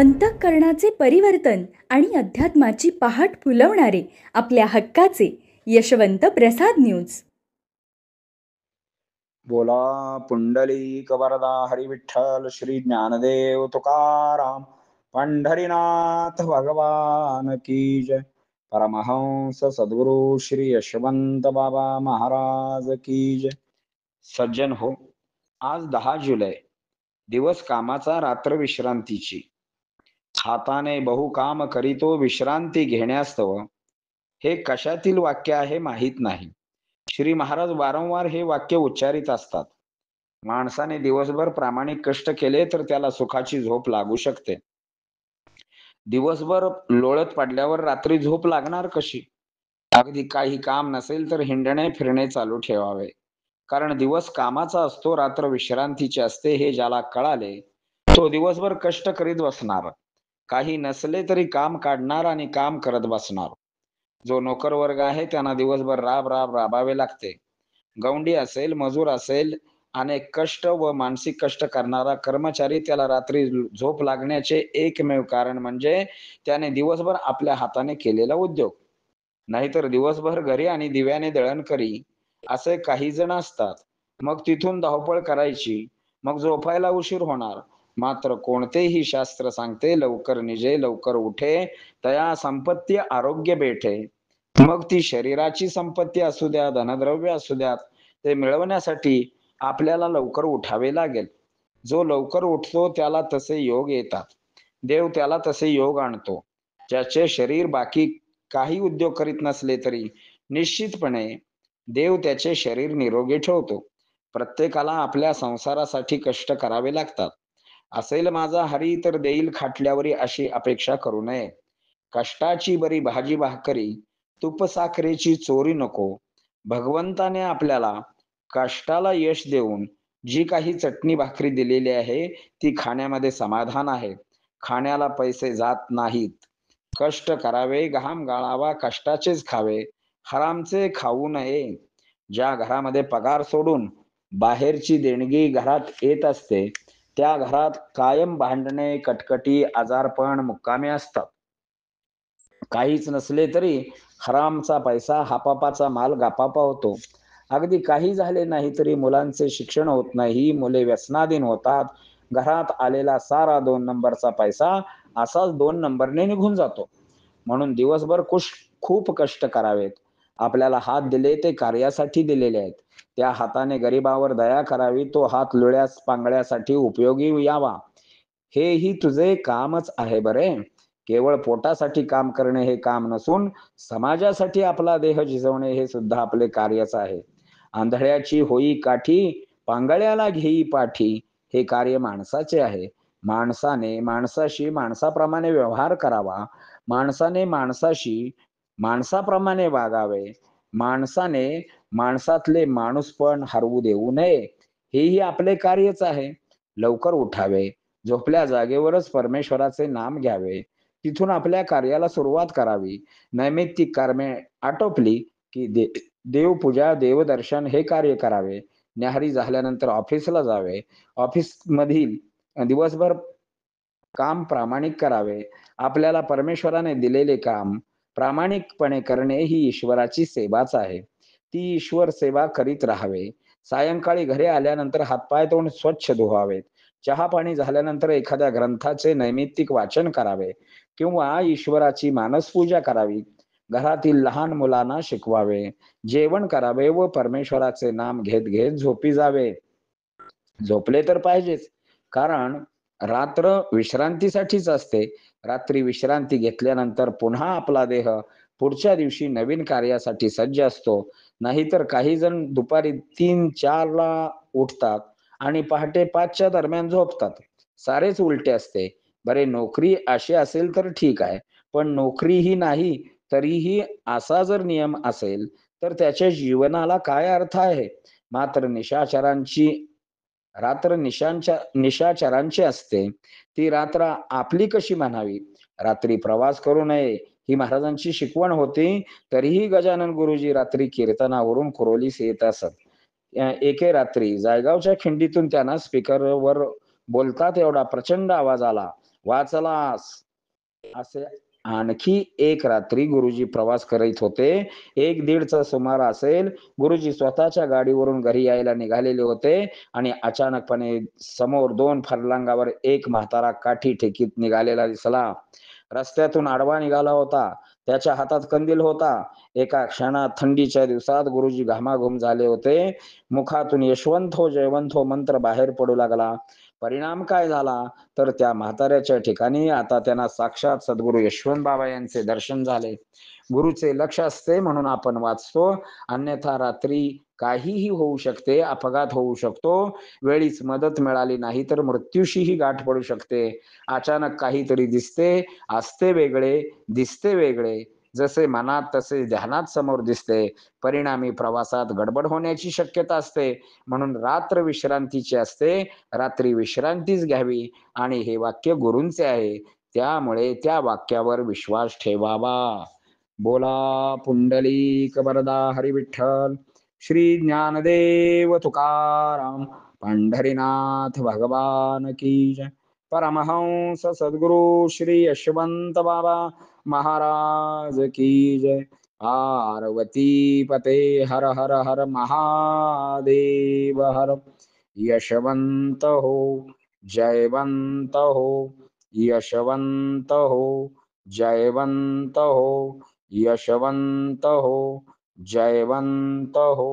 अंतःकरणाचे परिवर्तन आणि अध्यात्माची पहाट फुलवणारे आपल्या हक्काचे यशवंत प्रसाद न्यूज. बोला पुंडलिक वरदा हरी विठ्ठल श्री ज्ञानदेव तुकाराम पंढरीनाथ भगवान की जय. परमहंस सद्गुरु श्री यशवंत बाबा महाराज की जय. सज्जन हो, आज 10 जुलै, दिवस कामाचा रात्र विश्रांतीची. हाताने बहु काम करीतो विश्रांती घेण्यास्तव. हे कशातील वाक्य आहे माहीत नाही. श्री महाराज वारंवार हे वाक्य उच्चारित असतात. माणसाने दिवसभर प्रामाणिक कष्ट केले तर त्याला सुखाची झोप लागू शकते. दिवसभर लोळत पडल्यावर रात्री झोप लागणार कशी? अगदी काही काम नसेल तर हिंडणे फिरणे चालू ठेवावे. कारण दिवस कामाचा असतो, रात्र विश्रांतीची असते. हे ज्याला कळाले तो दिवसभर कष्ट करीत बसणार. काही नसले तरी काम काढणार आणि काम करत बसणार. जो नोकर वर्ग आहे त्यांना दिवसभर राबावे लागते. गवंडी असेल, मजूर असेल, अनेक कष्ट व मानसिक कष्ट करणारा कर्मचारी, त्याला रात्री झोप लागण्याचे एकमेव कारण म्हणजे त्याने दिवसभर आपल्या हाताने केलेला उद्योग. नाहीतर दिवसभर घरी आणि दिव्याने दळण करी असे काही जण असतात. मग तिथून धावपळ करायची, मग झोपायला उशीर होणार. मात्र कोणतेही शास्त्र सांगते लवकर निजे लवकर उठे तया संपत्ती आरोग्य भेटे. मग ती शरीराची संपत्ती असू द्या, धनद्रव्य असू द्यात, ते मिळवण्यासाठी आपल्याला लवकर उठावे लागेल. जो लवकर उठतो त्याला तसे योग येतात. देव त्याला तसे योग आणतो. ज्याचे शरीर बाकी काही उद्योग करीत नसले तरी निश्चितपणे देव त्याचे शरीर निरोगी ठेवतो. प्रत्येकाला आपल्या संसारासाठी कष्ट करावे लागतात. असेल माझा हरी तर देईल खाटल्यावरी अशी अपेक्षा करू नये. कष्टाची बरी भाजी भाकरी, तूप साखरेची चोरी नको. भगवंताने आपल्याला कष्टाला यश देऊन जी काही चटणी भाकरी दिलेली आहे ती खाण्यामध्ये समाधान आहे. खाण्याला पैसे जात नाहीत. कष्ट करावे, घाम गाळावा, कष्टाचेच खावे, हरामचे खाऊ नये. ज्या घरामध्ये पगार सोडून बाहेरची देणगी घरात येत असते त्या घरात कायम भांडणे, कटकटी, आजारपण मुक्कामे असतात. काहीच नसले तरी हरामचा पैसा हापापाचा माल गापापा होतो. अगदी काही झाले नाही तरी मुलांचे शिक्षण होत नाही, मुले व्यसनाधीन होतात. घरात आलेला सारा 2 नंबरचा पैसा असाच 2 नंबरने निघून जातो. म्हणून दिवसभर खूप कष्ट करावेत. आपल्याला हात दिले ते कार्यासाठी दिलेले आहेत. त्या हाताने गरिबावर दया करावी, तो हात लुळ्यास पांगळ्यासाठी उपयोगी यावा. हेही तुझे कामच आहे बरे. केवळ पोटासाठी काम करणे हे काम नसून समाजासाठी आपला देह झिजवणे हे सुद्धा आपले कार्यच आहे. आंधळ्याची होई काठी, पांगळ्याला घेई पाठी, हे कार्य माणसाचे आहे. माणसाने माणसाशी माणसाप्रमाणे व्यवहार करावा. माणसाने माणसाशी माणसाप्रमाणे वागावे. माणसाने माणसातले माणूसपण हरवू देऊ नये. हेही आपले कार्यच आहे. लवकर उठावे, झोपल्या जागेवरच परमेश्वराचे नाम घ्यावे, तिथून आपल्या कार्याला सुरुवात करावी. नैमित्तिक कर्मे आटोपली की देवपूजा, देवदर्शन हे कार्य करावे. न्याहारी झाल्यानंतर ऑफिसला जावे. ऑफिसमधील दिवसभर काम प्रामाणिक करावे. आपल्याला परमेश्वराने दिलेले काम प्रामाणिकपणे करणे ही ईश्वराची सेवाच आहे. ती ईश्वर सेवा करीत राहावे. सायंकाळी घरी आल्यानंतर हातपाय तोंड स्वच्छ धुवावेत. चहा पाणी झाल्यानंतर एखाद्या ग्रंथाचे नैमित्तिक वाचन करावे किंवा ईश्वराची मानसपूजा करावी. घरातील लहान मुलांना शिकवावे, जेवण करावे व परमेश्वराचे नाम घेत घेत झोपी जावे. झोपले तर पाहिजेच, कारण रात्र विश्रांतीसाठीच असते. रात्री विश्रांती घेतल्यानंतर पुन्हा आपला देह पुढच्या दिवशी नवीन कार्यासाठी सज्ज असतो. नाहीतर काही जण दुपारी 3-4 ला उठतात आणि पहाटे 5च्या दरम्यान झोपतात. सारेच उलटे असते. बरे, नोकरी अशी असेल तर ठीक आहे, पण नोकरीही नाही तरीही असा जर नियम असेल तर त्याच्या जीवनाला काय अर्थ आहे? मात्र रात्र निशाचरांची असते. ती रात्र आपली कशी म्हणावी? रात्री प्रवास करू नये ही महाराजांची शिकवण होती. तरीही गजानन गुरुजी रात्री कीर्तनावरून कुरोलीस येत असत. एके रात्री जायगावच्या खिंडीतून त्यांना स्पीकरवर बोलतात एवढा प्रचंड आवाज आला वाचलास. असे आणखी एक रात्री गुरुजी प्रवास करीत होते. 1:30चा सुमार असेल. गुरुजी स्वतःच्या गाडीवरून घरी यायला निघालेले होते आणि अचानकपणे समोर 2 फरलांगावर एक म्हातारा काठी ठेकीत निघालेला दिसला. रस्त्यातून आडवा निघाला होता. त्याच्या हातात कंदील होता. एका क्षणात थंडीच्या दिवसात गुरुजी घामाघूम झाले होते. मुखातून यशवंत हो जयवंत हो मंत्र बाहेर पडू लागला. परिणाम काय झाला तर त्या म्हाताऱ्याच्या ठिकाणी आता त्यांना साक्षात सद्गुरू यशवंत बाबा यांचे दर्शन झाले. गुरुचे लक्ष असते म्हणून आपण वाचतो, अन्यथा रात्री काहीही होऊ शकते, अपघात होऊ शकतो. वेळीच मदत मिळाली नाही तर मृत्यूशीही गाठ पडू शकते. अचानक काहीतरी दिसते, असते वेगळे, दिसते वेगळे. जसे मनात तसे ध्यानात समोर दिसते. परिणामी प्रवासात गडबड होण्याची शक्यता असते. म्हणून रात्र विश्रांतीची असते. रात्री विश्रांतीच घ्यावी आणि हे वाक्य गुरूंचे आहे. त्यामुळे त्या वाक्यावर विश्वास ठेवावा. बोला पुंडलिक वरदा हरी विठ्ठल. श्री ज्ञानदेव तुकाराम पंढरीनाथ भगवान की जय. परमहंस सद्गुरु श्री यशवंत बाबा महाराज की जय. पार्वती पते हर हर हर महादेव हर. यशवंत हो, जयवंत हो, यशवंत हो, जयवंत हो, यशवंत हो, जयवंत हो.